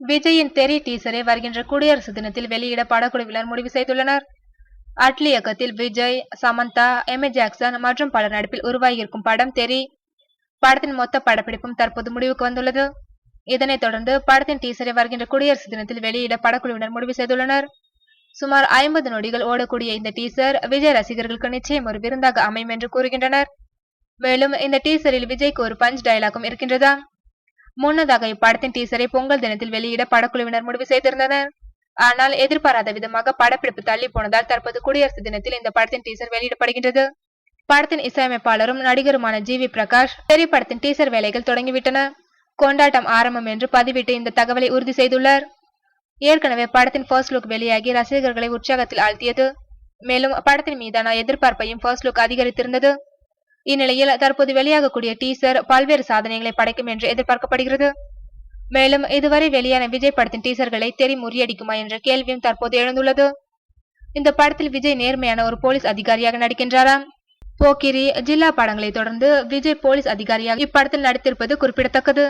விஜயின் தெரி டீசரை வருகின்ற குடியரசு தினத்தில் வெளியிட படக்குழுவினர் முடிவு செய்துள்ளனர். அட்லி இயக்கத்தில் விஜய், சமந்தா, எம். ஜாக்சன் மற்றும் பலர் நடிப்பில் உருவாகியிருக்கும் படம் தெரி. படத்தின் மொத்த படப்பிடிப்பும் தற்போது முடிவுக்கு வந்துள்ளது. இதனைத் தொடர்ந்து படத்தின் டீசரை வருகின்ற குடியரசு தினத்தில் வெளியிட படக்குழுவினர் முடிவு செய்துள்ளனர். சுமார் 50 நொடிகள் ஓடக்கூடிய இந்த டீசர் விஜய் ரசிகர்களுக்கு நிச்சயம் ஒரு விருந்தாக அமையும் என்று கூறுகின்றனர். மேலும் இந்த டீசரில் விஜய்க்கு ஒரு பஞ்ச் டயலாகும் இருக்கின்றதாம். முன்னதாக இப்படத்தின் டீசரை பொங்கல் தினத்தில் வெளியிட படக்குழுவினர் முடிவு செய்திருந்தனர். ஆனால் எதிர்பாராத விதமாக படப்பிடிப்பு தள்ளி போனதால் தற்போது குடியரசு தினத்தில் இந்த படத்தின் டீசர் வெளியிடப்படுகின்றது. படத்தின் இசையமைப்பாளரும் நடிகருமான ஜி.வி. பிரகாஷ் தெரி படத்தின் டீசர் வேலைகள் தொடங்கிவிட்டன. கொண்டாட்டம் ஆரம்பம் என்று பதிவிட்டு இந்த தகவலை உறுதி செய்துள்ளார். ஏற்கனவே படத்தின் ஃபர்ஸ்ட் லுக் வெளியாகி ரசிகர்களை உற்சாகத்தில் ஆழ்த்தியது. மேலும் படத்தின் மீதான எதிர்பார்ப்பையும் ஃபர்ஸ்ட் லுக் அதிகரித்திருந்தது. இந்நிலையில் தற்போது வெளியாகக்கூடிய டீசர் பல்வேறு சாதனைகளை படைக்கும் என்று எதிர்பார்க்கப்படுகிறது. மேலும் இதுவரை வெளியான விஜய் படத்தின் டீசர்களை தெரி முறியடிக்குமா என்ற கேள்வியும் தற்போது எழுந்துள்ளது. இந்த படத்தில் விஜய் நேர்மையான ஒரு போலீஸ் அதிகாரியாக நடிக்கின்றாராம். போக்கிரி, ஜில்லா படங்களை தொடர்ந்து விஜய் போலீஸ் அதிகாரியாக இப்படத்தில் நடித்திருப்பது குறிப்பிடத்தக்கது.